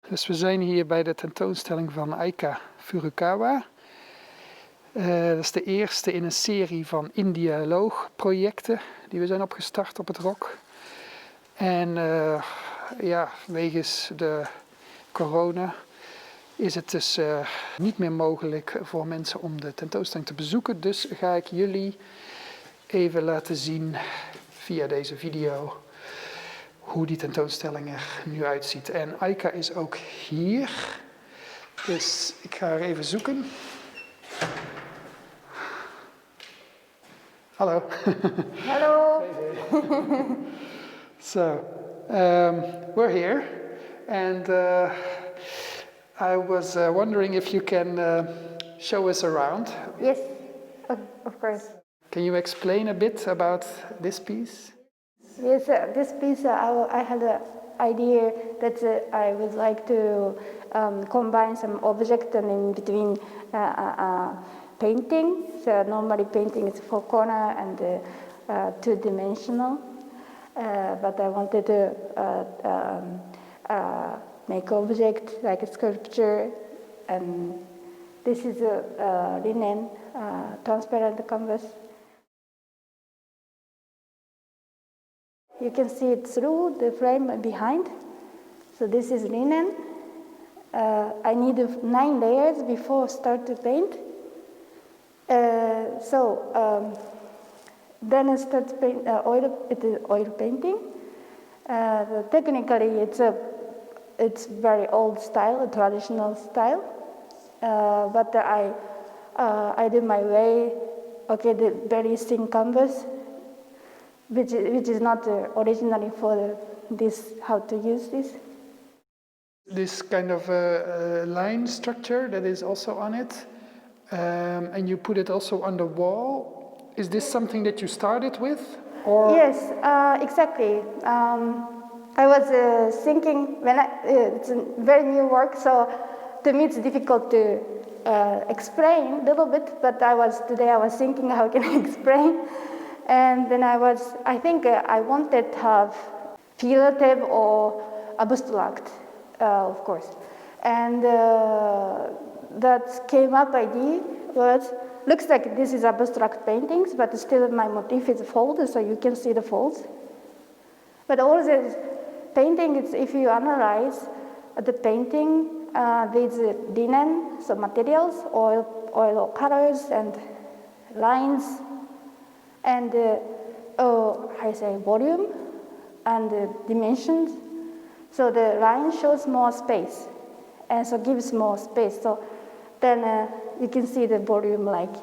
Dus we zijn hier bij de tentoonstelling van Aika Furukawa. Dat is de eerste in een serie van In Dialoog projecten die we zijn opgestart op het RHoK. En wegens de corona is het dus niet meer mogelijk voor mensen om de tentoonstelling te bezoeken. Dus ga ik jullie even laten zien via deze video hoe die tentoonstelling er nu uitziet. En Aika is ook hier. Dus ik ga haar even zoeken. Hallo. Hello. So, we're here, and I was wondering if you can show us around. Yes, of course. Can you explain a bit about this piece? Yes, this piece I had an idea that I would like to combine some objects and in between painting. So normally painting is four corner and two-dimensional, but I wanted to make object like a sculpture, and this is a linen transparent canvas. You can see it through the frame behind. So this is linen. I need 9 layers before start to paint. Then I start paint, oil painting. Technically, it's very old style, a traditional style. But I do my way. Okay, the very thin canvas, which is not originally for this, how to use this. This kind of line structure that is also on it, and you put it also on the wall. Is this something that you started with? Or? Yes, exactly. I was thinking, it's a very new work, so to me it's difficult to explain a little bit, but today I was thinking how can I explain. And then I wanted to have figurative or abstract, of course. And that came up idea was, looks like this is abstract paintings, but still my motif is fold, so you can see the folds. But all this painting, if you analyze the painting, there's linen, so materials, oil colors and lines, and volume and dimensions. So the line shows more space, and so gives more space. So then you can see the volume like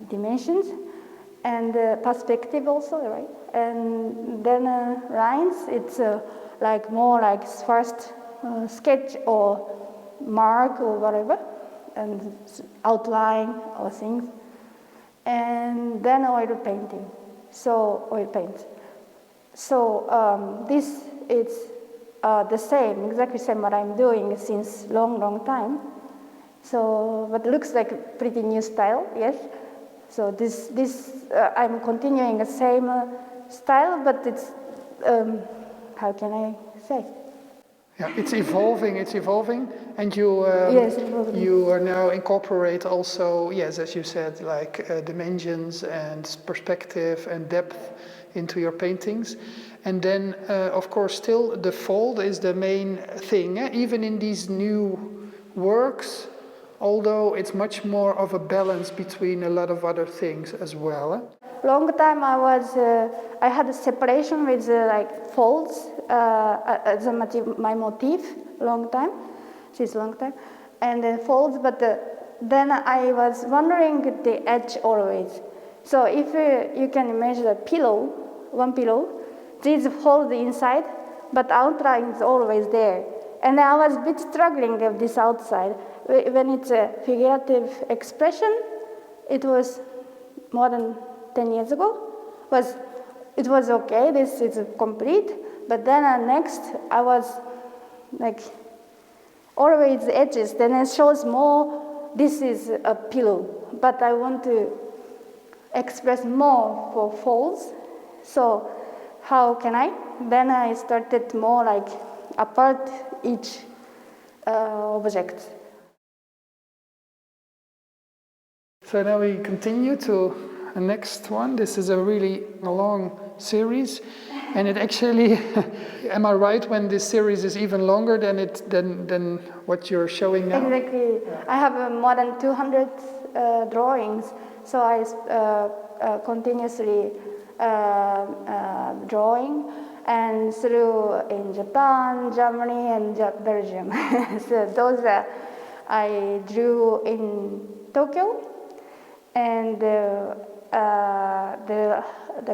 dimensions, and perspective also, right? And then lines, it's like more like first sketch or mark or whatever, and outline or things. And then oil painting, so oil paint. So this is the same, exactly same what I'm doing since long time. So, but it looks like a pretty new style, yes. So this I'm continuing the same style, but it's how can I say? Yeah, it's evolving, and you yes, you are now incorporate also, yes, as you said, like dimensions and perspective and depth into your paintings. And then, of course, still the fold is the main thing, even in these new works, although it's much more of a balance between a lot of other things as well. Long time I had a separation with like folds as my motif, long time, and then folds, but then I was wondering the edge always. So if you can imagine a pillow, one pillow, these folds inside, but outline is always there. And I was a bit struggling with this outside. When it's a figurative expression, it was more than 10 years ago, it was okay, this is complete, but then next I was like, always the edges, then it shows more, this is a pillow, but I want to express more for folds, so how can I? Then I started more like apart each object. So now we continue to the next one. This is a really long series, and it actually, am I right when this series is even longer than what you're showing now? Exactly. I have more than 200 drawings, so I continuously drawing, and through in Japan, Germany, and Belgium. So those I drew in Tokyo, and the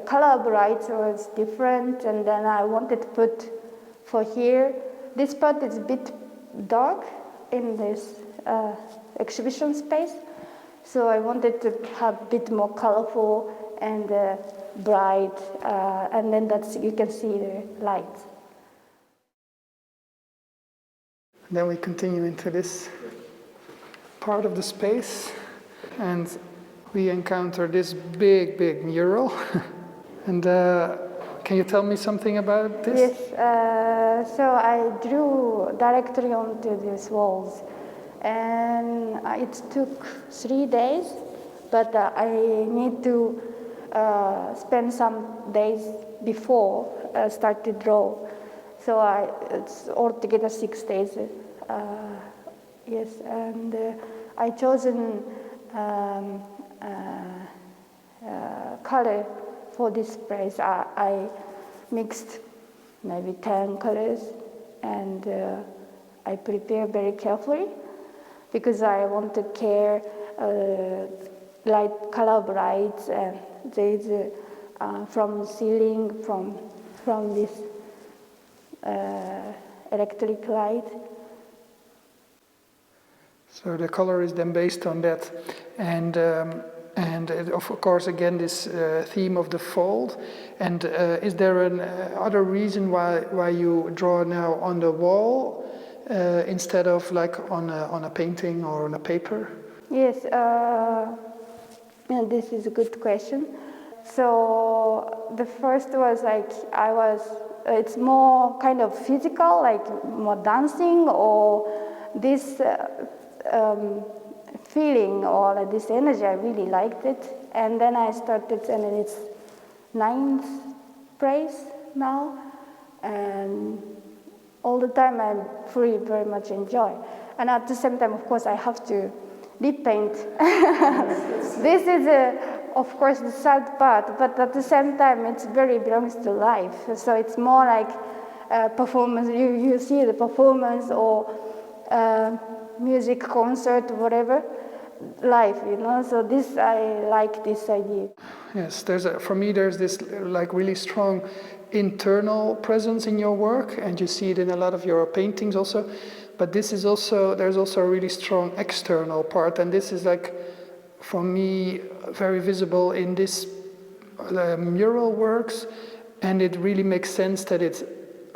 color bright was different, and then I wanted to put for here. This part is a bit dark in this exhibition space, so I wanted to have a bit more colorful and bright, and then you can see the light. Then we continue into this part of the space, and we encounter this big mural. And can you tell me something about this? Yes, so I drew directly onto these walls, and it took 3 days, but I need to spend some days before I start to draw. So it's altogether 6 days. Yes, and I chosen color for this place. I mixed maybe 10 colors, and I prepare very carefully because I want to care light color brights, and there's from ceiling from this electric light. So the color is then based on that, and of course again this theme of the fold. And is there an other reason why you draw now on the wall instead of like on a painting or on a paper? Yes, this is a good question. So the first was like it's more kind of physical, like more dancing, or this feeling or like this energy. I really liked it, and then I started, and it's 9th place now, and all the time I'm very much enjoy. And at the same time, of course, I have to lip paint. This is of course the sad part, but at the same time it very belongs to life. So it's more like performance. You see the performance or music concert, whatever, life, So this, I like this idea. Yes, for me there's this like really strong internal presence in your work, and you see it in a lot of your paintings also. But there's also a really strong external part, and this is like, for me, very visible in this mural works, and it really makes sense that it's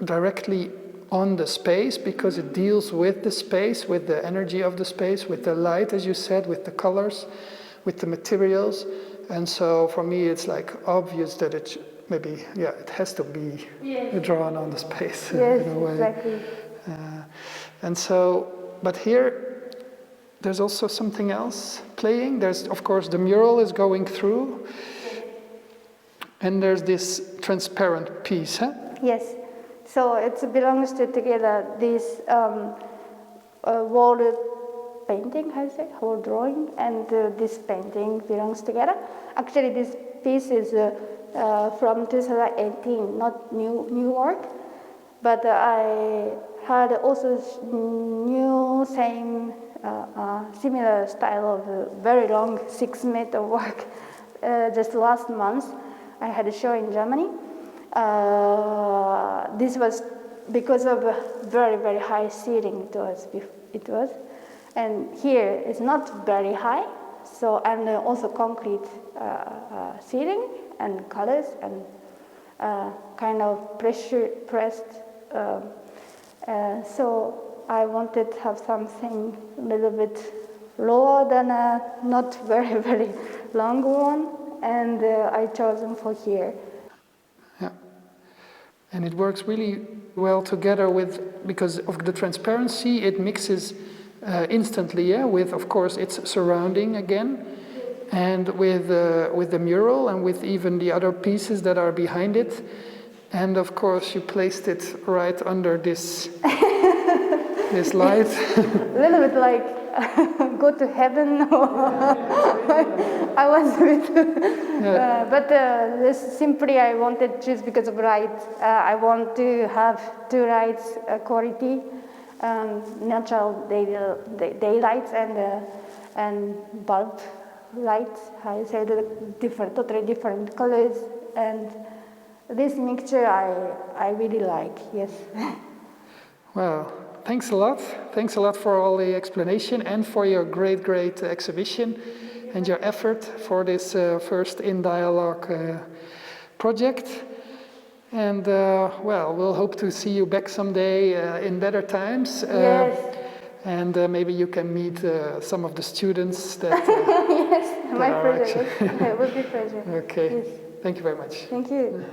directly on the space because it deals with the space, with the energy of the space, with the light, as you said, with the colors, with the materials. And so for me it's like obvious that it has to be drawn on the space. Yes, in a way. exactly. And so, but here there's also something else playing. There's, of course, the mural is going through, and there's this transparent piece, huh? Yes, so it belongs together this wall painting, how do you say, wall drawing, and this painting belongs together. Actually, this piece is from 2018, not new work, but I had also new similar style of very long 6-meter work. Just last month, I had a show in Germany. This was because of a very high ceiling. It was, and here it's not very high. So, and also concrete ceiling and colors and kind of pressed. So I wanted to have something a little bit lower than a not very long one, and I chose them for here. Yeah, and it works really well together with, because of the transparency, it mixes instantly, yeah, with of course its surrounding again, and with the mural and with even the other pieces that are behind it. And of course you placed it right under this this light. A little bit like go to heaven. I was a bit, but this simply I wanted just because of light. I want to have two lights quality, natural daylight and bulb lights. I say the different, totally different colors, and this mixture I really like. Yes. Well, thanks a lot. Thanks a lot for all the explanation and for your great exhibition and your effort for this first In Dialoog project. And well, we'll hope to see you back someday in better times. Yes. And maybe you can meet some of the students that. Yes, my pleasure. It would be pleasure. Okay. Yes. Thank you very much. Thank you.